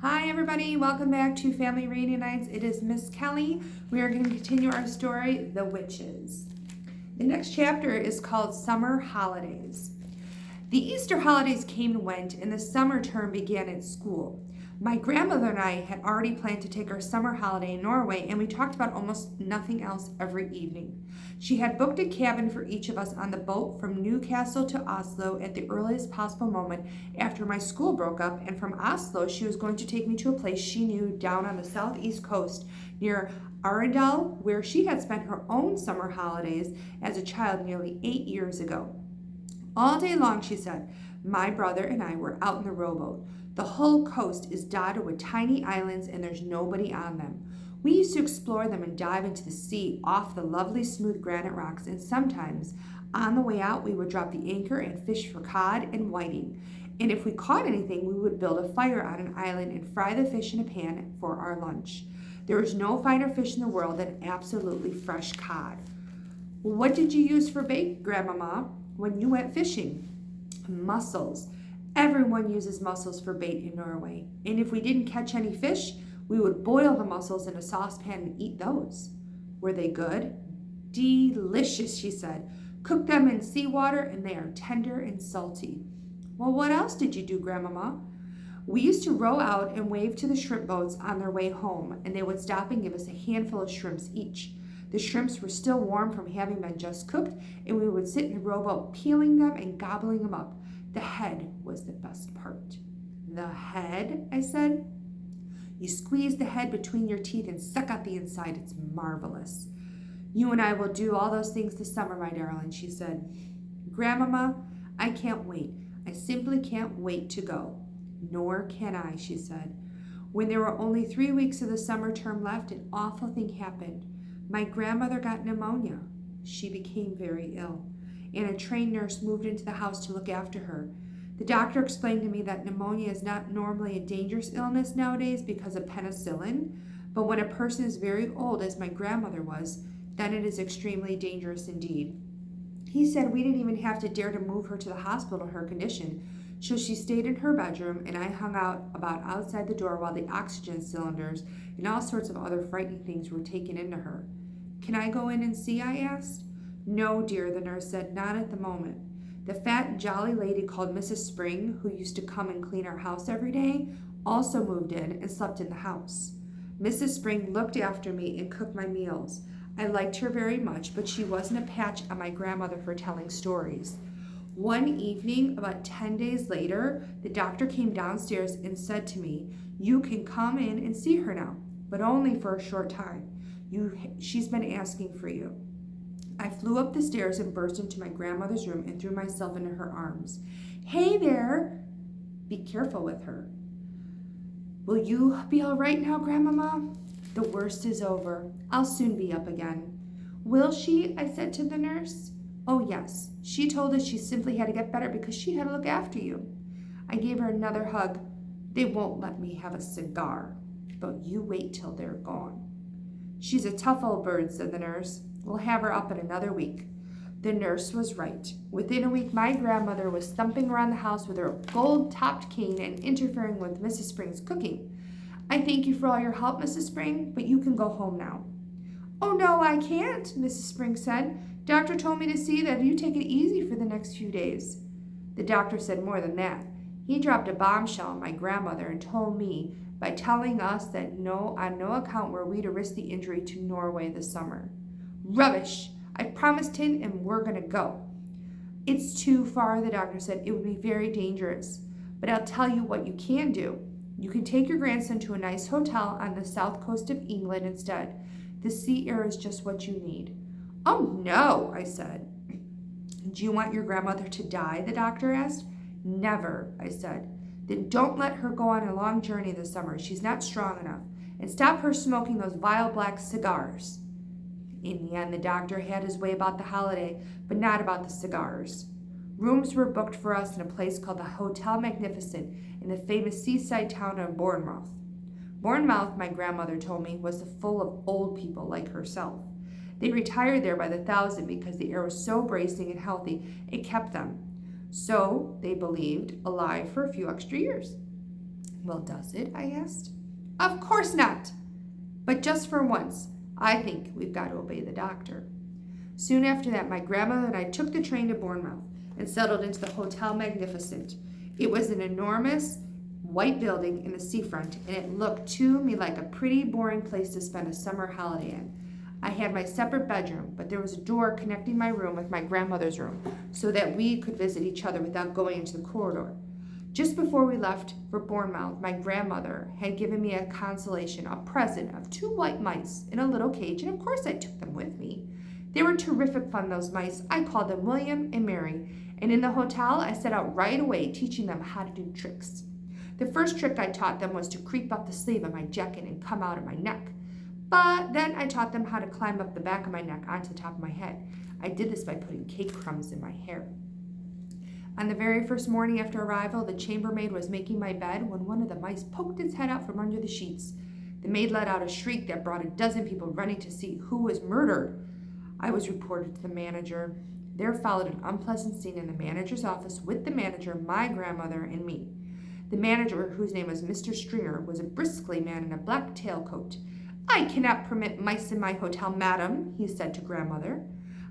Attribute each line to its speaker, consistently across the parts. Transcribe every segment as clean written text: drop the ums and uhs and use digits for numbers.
Speaker 1: Hi everybody, welcome back to Family Reading Nights. It is Miss Kelly. We are going to continue our story, The Witches. The next chapter is called Summer Holidays. The Easter holidays came and went, and the summer term began at school. My grandmother and I had already planned to take our summer holiday in Norway, and we talked about almost nothing else every evening. She had booked a cabin for each of us on the boat from Newcastle to Oslo at the earliest possible moment after my school broke up, and from Oslo, she was going to take me to a place she knew down on the southeast coast near Arendal, where she had spent her own summer holidays as a child nearly 8 years ago. All day long, she said, my brother and I were out in the rowboat. The whole coast is dotted with tiny islands and there's nobody on them. We used to explore them and dive into the sea off the lovely smooth granite rocks, and sometimes on the way out we would drop the anchor and fish for cod and whiting. And if we caught anything, we would build a fire on an island and fry the fish in a pan for our lunch. There is no finer fish in the world than absolutely fresh cod. What did you use for bait, Grandmama, when you went fishing? Mussels. Everyone uses mussels for bait in Norway. And if we didn't catch any fish, we would boil the mussels in a saucepan and eat those. Were they good? Delicious, she said. Cook them in seawater and they are tender and salty. Well, what else did you do, Grandmama? We used to row out and wave to the shrimp boats on their way home, and they would stop and give us a handful of shrimps each. The shrimps were still warm from having been just cooked, and we would sit in the rowboat peeling them and gobbling them up. The head was the best part. The head? I said. You squeeze the head between your teeth and suck out the inside. It's marvelous. You and I will do all those things this summer, my darling, she said. Grandmama, I can't wait. I simply can't wait to go. Nor can I, she said. When there were only 3 weeks of the summer term left, an awful thing happened. My grandmother got pneumonia. She became very ill, and a trained nurse moved into the house to look after her. The doctor explained to me that pneumonia is not normally a dangerous illness nowadays because of penicillin, but when a person is very old, as my grandmother was, then it is extremely dangerous indeed. He said we didn't even have to dare to move her to the hospital in her condition, so she stayed in her bedroom, and I hung out about outside the door while the oxygen cylinders and all sorts of other frightening things were taken into her. Can I go in and see? I asked. No, dear, the nurse said, not at the moment. The fat, jolly lady called Mrs. Spring, who used to come and clean our house every day, also moved in and slept in the house. Mrs. Spring looked after me and cooked my meals. I liked her very much, but she wasn't a patch on my grandmother for telling stories. One evening, about 10 days later, the doctor came downstairs and said to me, you can come in and see her now, but only for a short time. She's been asking for you. I flew up the stairs and burst into my grandmother's room and threw myself into her arms. Hey there! Be careful with her. Will you be all right now, Grandmama? The worst is over. I'll soon be up again. Will she? I said to the nurse. Oh, yes. She told us she simply had to get better because she had to look after you. I gave her another hug. They won't let me have a cigar, but you wait till they're gone. She's a tough old bird, said the nurse. We'll have her up in another week. The nurse was right. Within a week, my grandmother was thumping around the house with her gold-topped cane and interfering with Mrs. Spring's cooking. I thank you for all your help, Mrs. Spring, but you can go home now. Oh, no, I can't, Mrs. Spring said. Doctor told me to see that you take it easy for the next few days. The doctor said more than that. He dropped a bombshell on my grandmother and told me by telling us that on no account were we to risk the injury to Norway this summer. Rubbish! I promised him and we're going to go. It's too far, the doctor said. It would be very dangerous. But I'll tell you what you can do. You can take your grandson to a nice hotel on the south coast of England instead. The sea air is just what you need. Oh, no, I said. Do you want your grandmother to die? The doctor asked. Never, I said. Then don't let her go on a long journey this summer. She's not strong enough. And stop her smoking those vile black cigars. In the end, the doctor had his way about the holiday, but not about the cigars. Rooms were booked for us in a place called the Hotel Magnificent in the famous seaside town of Bournemouth. Bournemouth, my grandmother told me, was full of old people like herself. They retired there by the thousand because the air was so bracing and healthy it kept them, so they believed, alive for a few extra years. Well, does it? I asked. Of course not. But just for once, I think we've got to obey the doctor. Soon after that, my grandmother and I took the train to Bournemouth and settled into the Hotel Magnificent. It was an enormous white building in the seafront, and it looked to me like a pretty boring place to spend a summer holiday in. I had my separate bedroom, but there was a door connecting my room with my grandmother's room so that we could visit each other without going into the corridor. Just before we left for Bournemouth, my grandmother had given me a consolation, a present of 2 white mice in a little cage, and of course I took them with me. They were terrific fun, those mice. I called them William and Mary, and in the hotel I set out right away teaching them how to do tricks. The first trick I taught them was to creep up the sleeve of my jacket and come out of my neck. But then I taught them how to climb up the back of my neck onto the top of my head. I did this by putting cake crumbs in my hair. On the very first morning after arrival, the chambermaid was making my bed when one of the mice poked its head out from under the sheets. The maid let out a shriek that brought a dozen people running to see who was murdered. I was reported to the manager. There followed an unpleasant scene in the manager's office with the manager, my grandmother, and me. The manager, whose name was Mr. Stringer, was a bristly man in a black tailcoat. I cannot permit mice in my hotel, madam, he said to grandmother.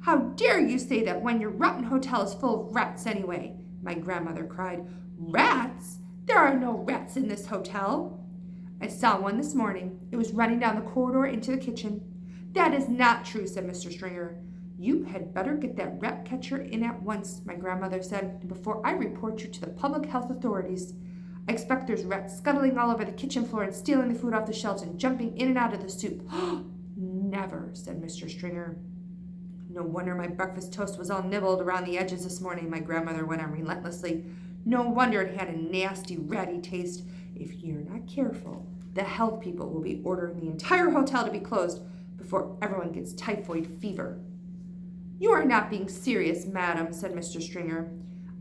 Speaker 1: How dare you say that when your rotten hotel is full of rats anyway? My grandmother cried. Rats? There are no rats in this hotel. I saw one this morning. It was running down the corridor into the kitchen. That is not true, said Mr. Stringer. You had better get that rat catcher in at once, my grandmother said, before I report you to the public health authorities. I expect there's rats scuttling all over the kitchen floor and stealing the food off the shelves and jumping in and out of the soup. Never, said Mr. Stringer. No wonder my breakfast toast was all nibbled around the edges this morning, my grandmother went on relentlessly. No wonder it had a nasty, ratty taste. If you're not careful, the health people will be ordering the entire hotel to be closed before everyone gets typhoid fever. You are not being serious, madam, said Mr. Stringer.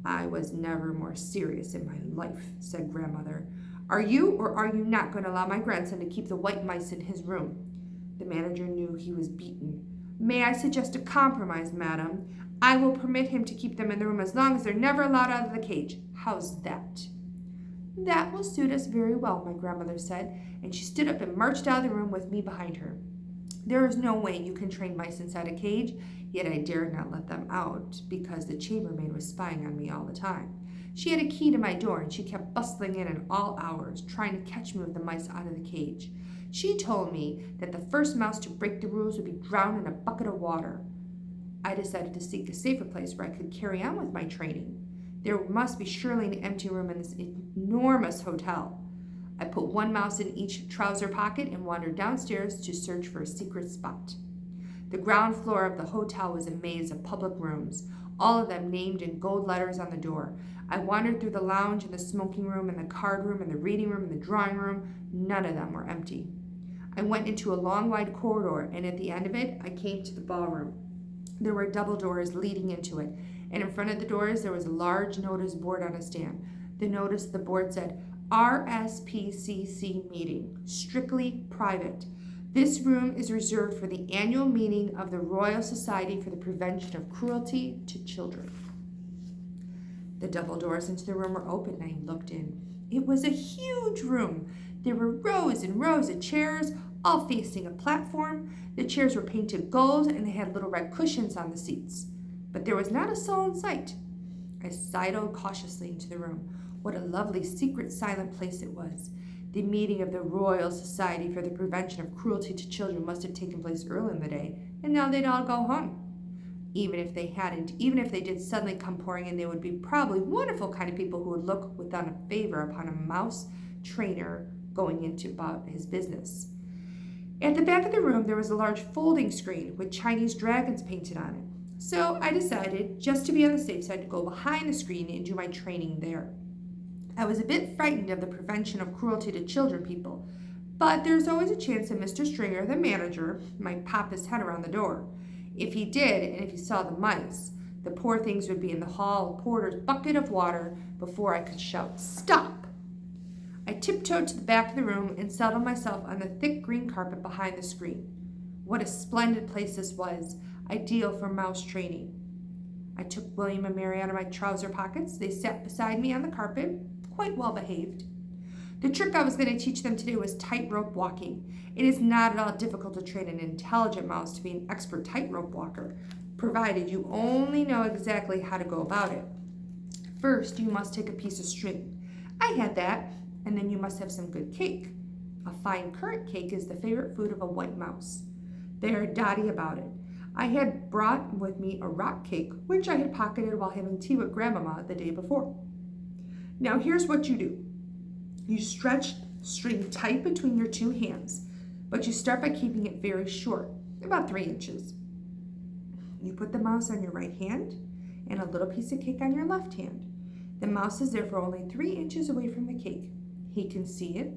Speaker 1: I was never more serious in my life, said grandmother. Are you or are you not going to allow my grandson to keep the white mice in his room? The manager knew he was beaten. May I suggest a compromise, madam? I will permit him to keep them in the room as long as they're never allowed out of the cage. How's that? That will suit us very well, my grandmother said, and she stood up and marched out of the room with me behind her. There is no way you can train mice inside a cage, yet I dared not let them out because the chambermaid was spying on me all the time. She had a key to my door, and she kept bustling in at all hours, trying to catch me with the mice out of the cage. She told me that the first mouse to break the rules would be drowned in a bucket of water. I decided to seek a safer place where I could carry on with my training. There must be surely an empty room in this enormous hotel. I put one mouse in each trouser pocket and wandered downstairs to search for a secret spot. The ground floor of the hotel was a maze of public rooms, all of them named in gold letters on the door. I wandered through the lounge and the smoking room and the card room and the reading room and the drawing room. None of them were empty. I went into a long, wide corridor, and at the end of it, I came to the ballroom. There were double doors leading into it, and in front of the doors, there was a large notice board on a stand. The board said, RSPCC meeting, strictly private. This room is reserved for the annual meeting of the Royal Society for the Prevention of Cruelty to Children. The double doors into the room were open, and I looked in. It was a huge room. There were rows and rows of chairs, all facing a platform. The chairs were painted gold, and they had little red cushions on the seats. But there was not a soul in sight. I sidled cautiously into the room. What a lovely, secret, silent place it was. The meeting of the Royal Society for the Prevention of Cruelty to Children must have taken place early in the day, and now they'd all go home. Even if they did suddenly come pouring in, they would be probably wonderful kind of people who would look without a favor upon a mouse trainer going into about his business. At the back of the room, there was a large folding screen with Chinese dragons painted on it. So I decided, just to be on the safe side, to go behind the screen and do my training there. I was a bit frightened of the prevention of cruelty to children people, but there's always a chance that Mr. Stringer, the manager, might pop his head around the door. If he did, and if he saw the mice, the poor things would be in the hall porter's bucket of water before I could shout, "Stop!" I tiptoed to the back of the room and settled myself on the thick green carpet behind the screen. What a splendid place this was, ideal for mouse training. I took William and Mary out of my trouser pockets. They sat beside me on the carpet, quite well behaved. The trick I was going to teach them today was tightrope walking. It is not at all difficult to train an intelligent mouse to be an expert tightrope walker, provided you only know exactly how to go about it. First, you must take a piece of string. I had that, and then you must have some good cake. A fine currant cake is the favorite food of a white mouse. They are dotty about it. I had brought with me a rock cake, which I had pocketed while having tea with Grandmama the day before. Now here's what you do. You stretch string tight between your two hands, but you start by keeping it very short, about 3 inches. You put the mouse on your right hand and a little piece of cake on your left hand. The mouse is therefore only 3 inches away from the cake. He can see it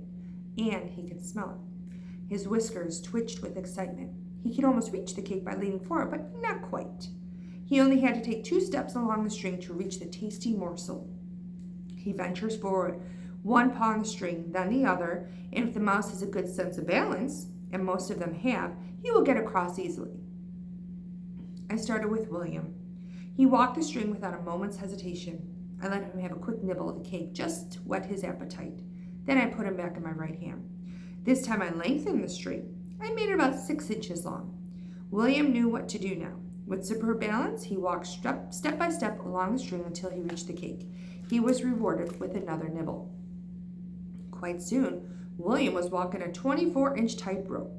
Speaker 1: and he can smell it. His whiskers twitched with excitement. He could almost reach the cake by leaning forward, but not quite. He only had to take 2 steps along the string to reach the tasty morsel. He ventures forward, one paw on the string, then the other, and if the mouse has a good sense of balance, and most of them have, he will get across easily. I started with William. He walked the string without a moment's hesitation. I let him have a quick nibble of the cake, just to whet his appetite. Then I put him back in my right hand. This time I lengthened the string. I made it about 6 inches long. William knew what to do now. With superb balance, he walked step by step along the string until he reached the cake. He was rewarded with another nibble. Quite soon, William was walking a 24-inch tightrope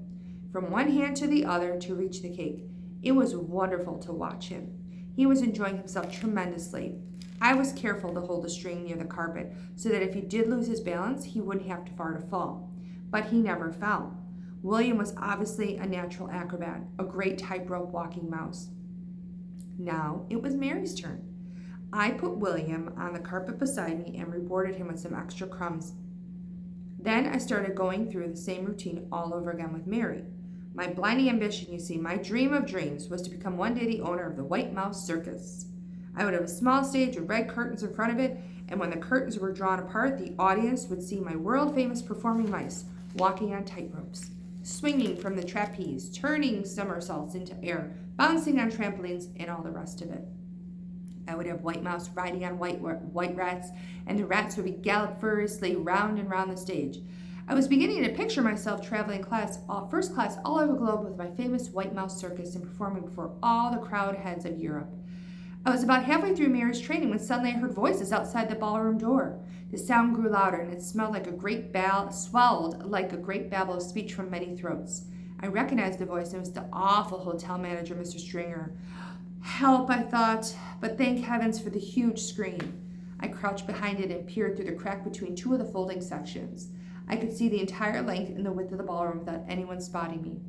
Speaker 1: from one hand to the other to reach the cake. It was wonderful to watch him. He was enjoying himself tremendously. I was careful to hold the string near the carpet so that if he did lose his balance, he wouldn't have too far to fall. But he never fell. William was obviously a natural acrobat, a great tightrope walking mouse. Now it was Mary's turn. I put William on the carpet beside me and rewarded him with some extra crumbs. Then I started going through the same routine all over again with Mary. My blinding ambition, you see, my dream of dreams, was to become one day the owner of the White Mouse Circus. I would have a small stage with red curtains in front of it, and when the curtains were drawn apart, the audience would see my world-famous performing mice walking on tightropes, swinging from the trapeze, turning somersaults into air, bouncing on trampolines, and all the rest of it. I would have White Mouse riding on white rats, and the rats would be galloped furiously round and round the stage. I was beginning to picture myself traveling first class all over the globe with my famous White Mouse Circus and performing before all the crowd heads of Europe. I was about halfway through Mary's training when suddenly I heard voices outside the ballroom door. The sound grew louder, and it swelled like a great babble of speech from many throats. I recognized the voice, and it was the awful hotel manager, Mr. Stringer. Help, I thought, but thank heavens for the huge screen. I crouched behind it and peered through the crack between 2 of the folding sections. I could see the entire length and the width of the ballroom without anyone spotting me.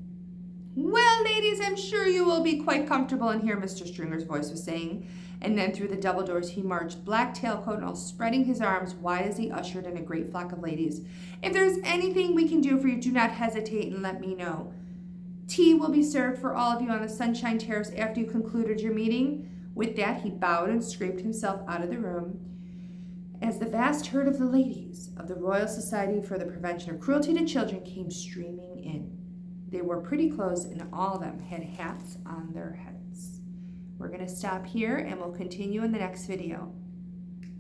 Speaker 1: Well, ladies, I'm sure you will be quite comfortable in here, Mr. Stringer's voice was saying. And then through the double doors he marched, black tailcoat and all, spreading his arms wide as he ushered in a great flock of ladies. If there's anything we can do for you, do not hesitate and let me know. Tea will be served for all of you on the Sunshine Terrace after you concluded your meeting. With that, he bowed and scraped himself out of the room as the vast herd of the ladies of the Royal Society for the Prevention of Cruelty to Children came streaming in. They wore pretty clothes, and all of them had hats on their heads. We're going to stop here, and we'll continue in the next video.